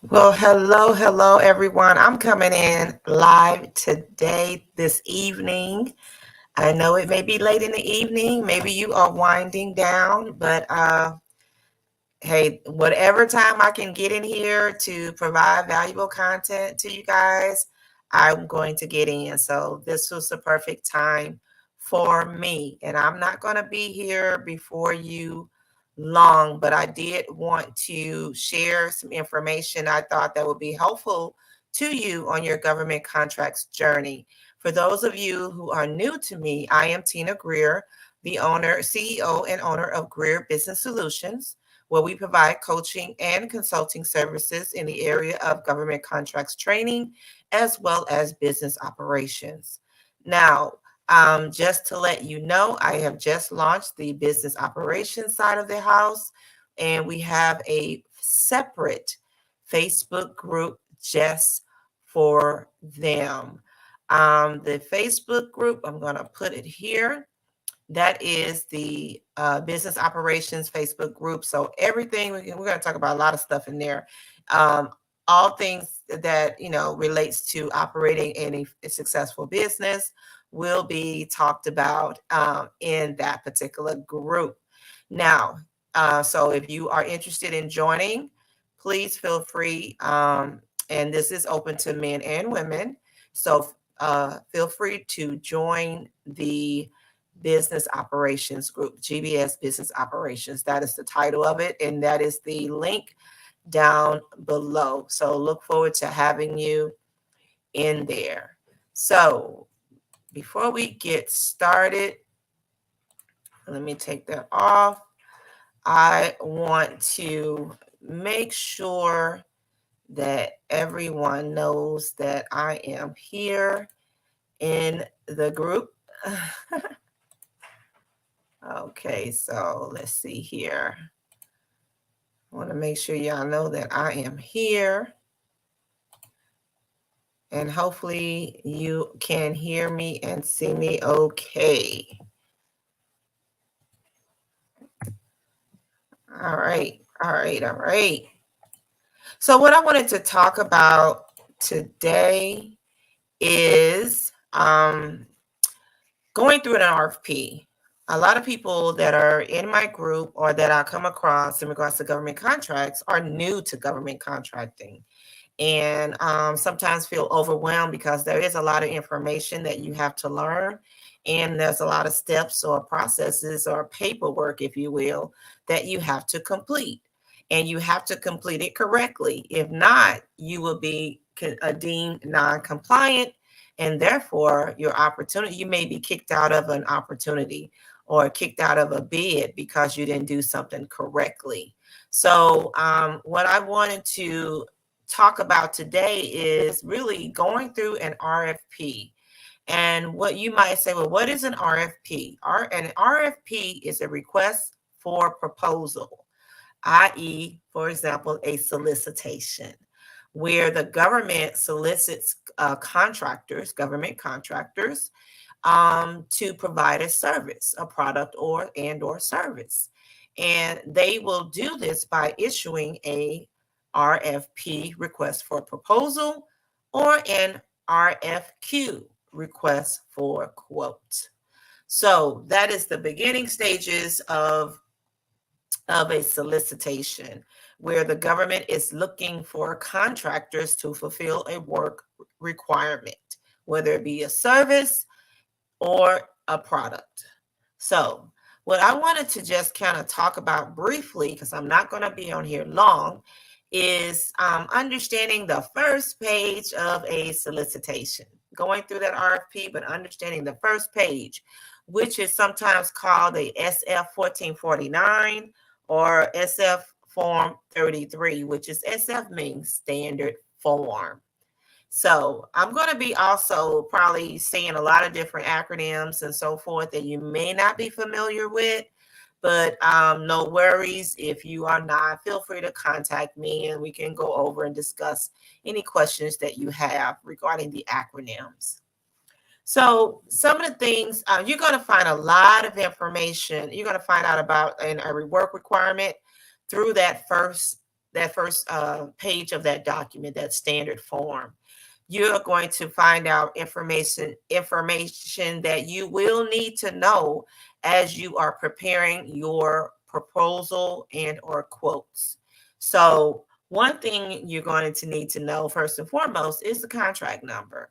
Well, hello, everyone. I'm coming in live today, this evening. I know it may be late in the evening. Maybe you are winding down, but hey, whatever time I can get in here to provide valuable content to you guys, I'm going to get in. So this was the perfect time for me. And I'm not going to be here before you long, but I did want to share some information I thought that would be helpful to you on your government contracts journey. For those of you who are new to me, I am Tina Greer, the CEO and owner of Greer Business Solutions, where we provide coaching and consulting services in the area of government contracts training as well as business operations. Now, just to let you know, I have just launched the business operations side of the house, and we have a separate Facebook group just for them. The Facebook group, I'm going to put it here. That is the business operations Facebook group. So everything we're going to talk about a lot of stuff in there. Um, all things that relates to operating a successful business will be talked about in that particular group. Now, so if you are interested in joining, please feel free. And this is open to men and women. So feel free to join the Business Operations Group, GBS Business Operations. That is the title of it, and that is the link down below. So look forward to having you in there. So before we get started, let me take that off. I want to make sure that everyone knows that I am here in the group. Okay, so let's see here. I want to make sure y'all know that I am here. And hopefully you can hear me and see me okay. All right. So what I wanted to talk about today is going through an RFP. A lot of people that are in my group or that I come across in regards to government contracts are new to government contracting, and sometimes feel overwhelmed because there is a lot of information that you have to learn, and there's a lot of steps or processes or paperwork, if you will, that you have to complete, and you have to complete it correctly. If not, you will be deemed non-compliant, and therefore you may be kicked out of an opportunity or kicked out of a bid because you didn't do something correctly. So what I wanted to talk about today is really going through an RFP. And what you might say, well, what is an RFP? An RFP is a request for proposal, i.e., for example, a solicitation, where the government solicits government contractors, to provide a service, a product or service. And they will do this by issuing a RFP, request for proposal, or an RFQ, request for quote. So that is the beginning stages of a solicitation, where the government is looking for contractors to fulfill a work requirement, whether it be a service or a product. So what I wanted to just kind of talk about briefly, because I'm not going to be on here long, is understanding the first page of a solicitation, going through that RFP, but understanding the first page, which is sometimes called a SF 1449 or SF Form 33, which is SF means standard form. So I'm going to be also probably saying a lot of different acronyms and so forth that you may not be familiar with, but no worries. If you are not, feel free to contact me and we can go over and discuss any questions that you have regarding the acronyms. So some of the things you're going to find a lot of information. You're going to find out about a work requirement through that first page of that document, that standard form, you're going to find out information that you will need to know as you are preparing your proposal and or quotes. So one thing you're going to need to know first and foremost is the contract number.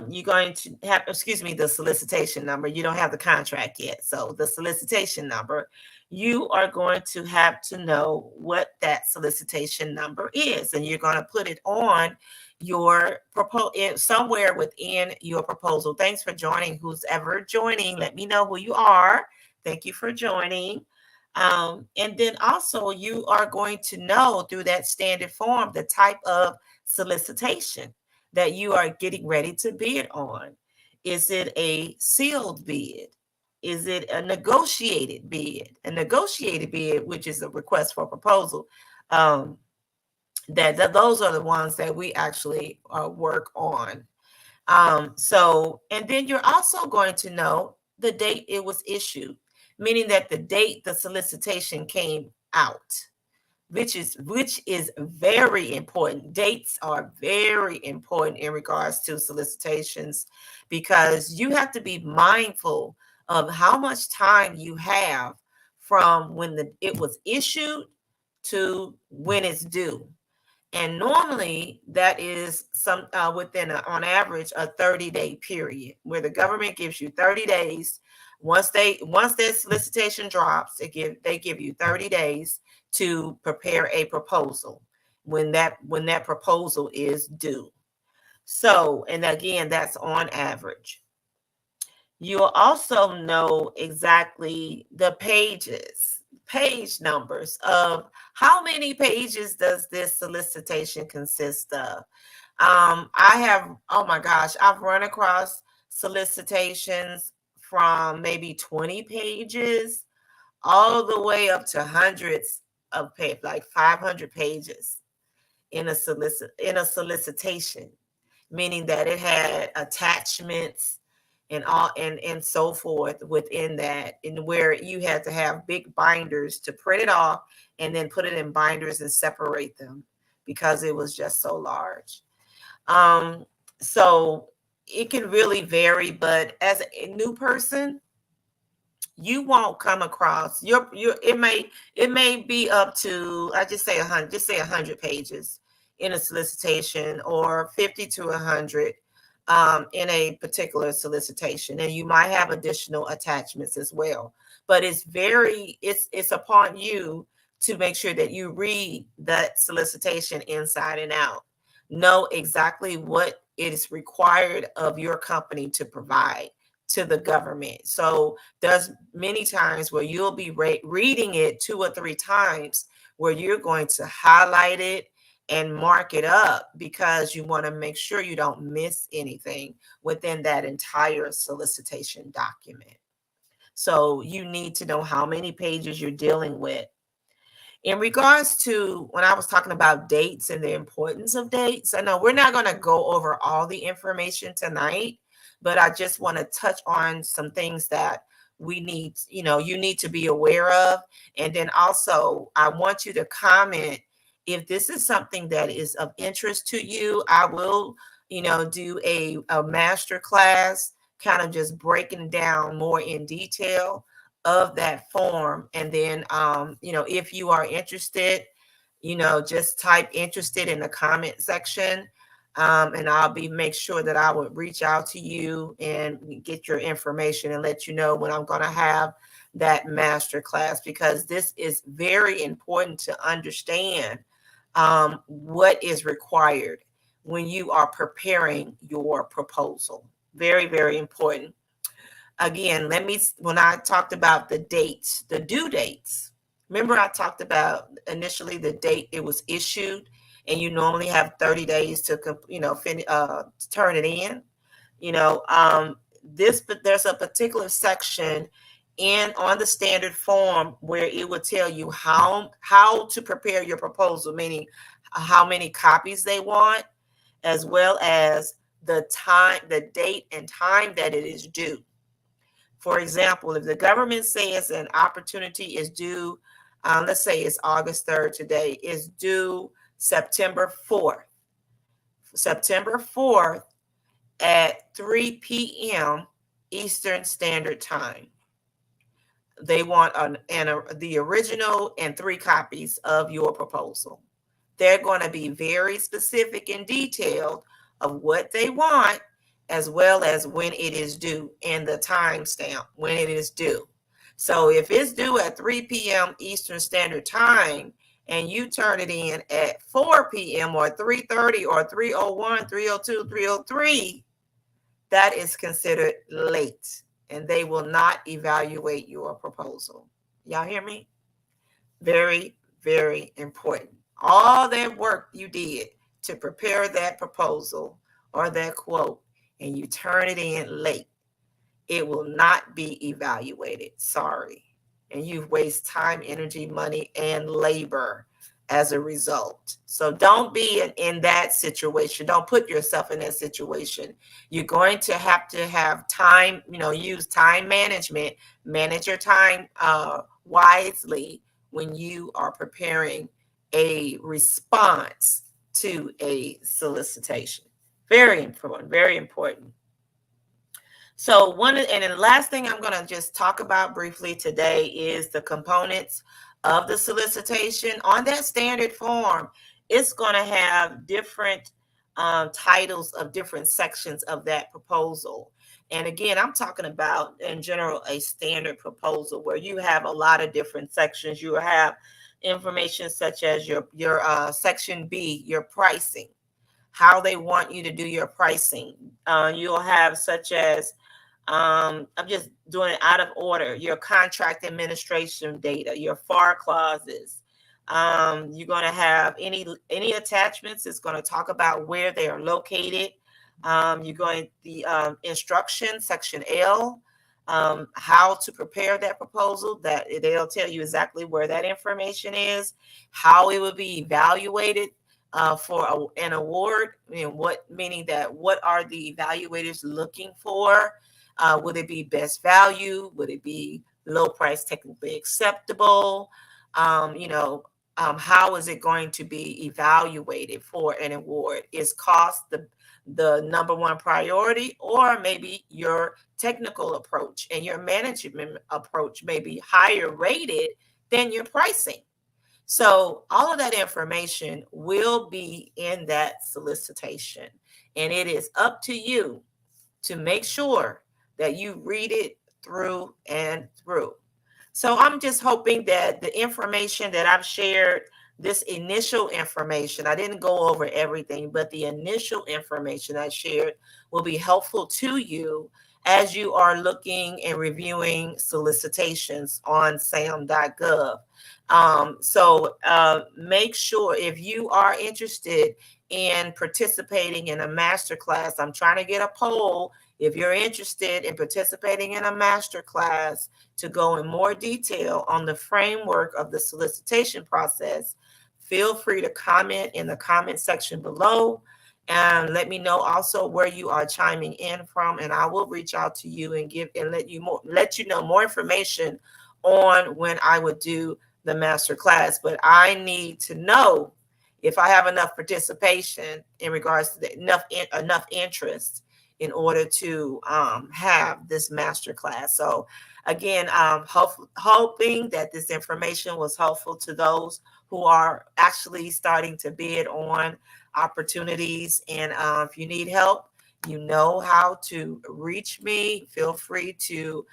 You're going to have, excuse me, the solicitation number. You don't have the contract yet. So the solicitation number, you are going to have to know what that solicitation number is. And you're going to put it on your proposal somewhere within your proposal. Thanks for joining. Who's ever joining, let me know who you are. Thank you for joining. And then also you are going to know through that standard form the type of solicitation that you are getting ready to bid on. Is it a sealed bid? Is it a negotiated bid? A negotiated bid, which is a request for proposal, those are the ones that we actually work on. And then you're also going to know the date it was issued, meaning that the date the solicitation came out, which is very important. Dates are very important in regards to solicitations, because you have to be mindful of how much time you have from when it was issued to when it's due. And normally that is within on average a 30-day period, where the government gives you 30 days. Once that solicitation drops, they give you 30 days to prepare a proposal when that proposal is due. So, and again, that's on average. You'll also know exactly the page numbers of how many pages does this solicitation consist of. I have, oh my gosh, I've run across solicitations from maybe 20 pages all the way up to hundreds of pages, like 500 pages in a solicitation, meaning that it had attachments and all and so forth within that, and where you had to have big binders to print it off and then put it in binders and separate them because it was just so large. So it can really vary, but as a new person, you won't come across it may be up to, I just say 100 pages in a solicitation, or 50 to 100 in a particular solicitation, and you might have additional attachments as well. But it's upon you to make sure that you read that solicitation inside and out, know exactly what is required of your company to provide to the government. So there's many times where you'll be reading it 2 or 3 times, where you're going to highlight it and mark it up, because you want to make sure you don't miss anything within that entire solicitation document. So you need to know how many pages you're dealing with. In regards to when I was talking about dates and the importance of dates, I know we're not going to go over all the information tonight, but I just want to touch on some things that you need to be aware of. And then also, I want you to comment if this is something that is of interest to you. I will, do a master class, kind of just breaking down more in detail of that form. And then, if you are interested, just type interested in the comment section. And I'll make sure that I would reach out to you and get your information and let you know when I'm going to have that master class, because this is very important to understand what is required when you are preparing your proposal. Very, very important. Again, when I talked about the dates, the due dates, remember I talked about initially the date it was issued, and you normally have 30 days to turn it in. There's a particular section on the standard form where it would tell you how to prepare your proposal, meaning how many copies they want, as well as the date and time that it is due. For example, if the government says an opportunity is due let's say it's August 3rd today, is due September 4th. September 4th at 3 p.m. Eastern Standard Time. They want the original and 3 copies of your proposal. They're going to be very specific and detailed of what they want, as well as when it is due and the timestamp when it is due. So if it's due at 3 p.m. Eastern Standard Time and you turn it in at 4 p.m. or 3:30 or 3:01, 3:02, 3:03, that is considered late, and they will not evaluate your proposal. Y'all hear me? Very, very important. All that work you did to prepare that proposal or that quote, and you turn it in late, it will not be evaluated. Sorry. And you've wasted time, energy, money, and labor as a result. So don't be in that situation. Don't put yourself in that situation. You're going to have time, use time management, manage your time wisely when you are preparing a response to a solicitation. Very important, very important. So and the last thing I'm going to just talk about briefly today is the components of the solicitation. On that standard form, it's going to have different titles of different sections of that proposal. And again, I'm talking about, in general, a standard proposal where you have a lot of different sections. You have information such as your section B, your pricing, how they want you to do your pricing. You'll have such as, I'm just doing it out of order, your contract administration data, your FAR clauses. You're going to have any attachments. It's going to talk about where they are located. You're going the instruction, section L, how to prepare that proposal, that they'll tell you exactly where that information is, how it will be evaluated for an award. Meaning that what are the evaluators looking for? Would it be best value? Would it be low price technically acceptable? How is it going to be evaluated for an award? Is cost the number one priority, or maybe your technical approach and your management approach may be higher rated than your pricing? So all of that information will be in that solicitation, and it is up to you to make sure that you read it through and through. So I'm just hoping that the information that I've shared, this initial information, I didn't go over everything, but the initial information I shared will be helpful to you as you are looking and reviewing solicitations on SAM.gov. So make sure, if you are interested in participating in a masterclass, I'm trying to get a poll. If you're interested in participating in a masterclass to go in more detail on the framework of the solicitation process, feel free to comment in the comment section below, and let me know also where you are chiming in from, and I will reach out to you and let you know more information on when I would do the masterclass. But I need to know if I have enough participation in regards to enough interest in order to have this masterclass. So again, hoping that this information was helpful to those who are actually starting to bid on opportunities. And if you need help, you know how to reach me. Feel free to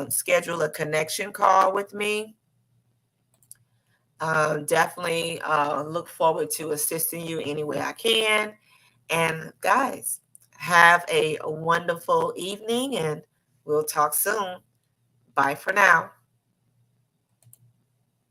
schedule a connection call with me. Definitely look forward to assisting you any way I can. And guys, have a wonderful evening, and we'll talk soon. Bye for now.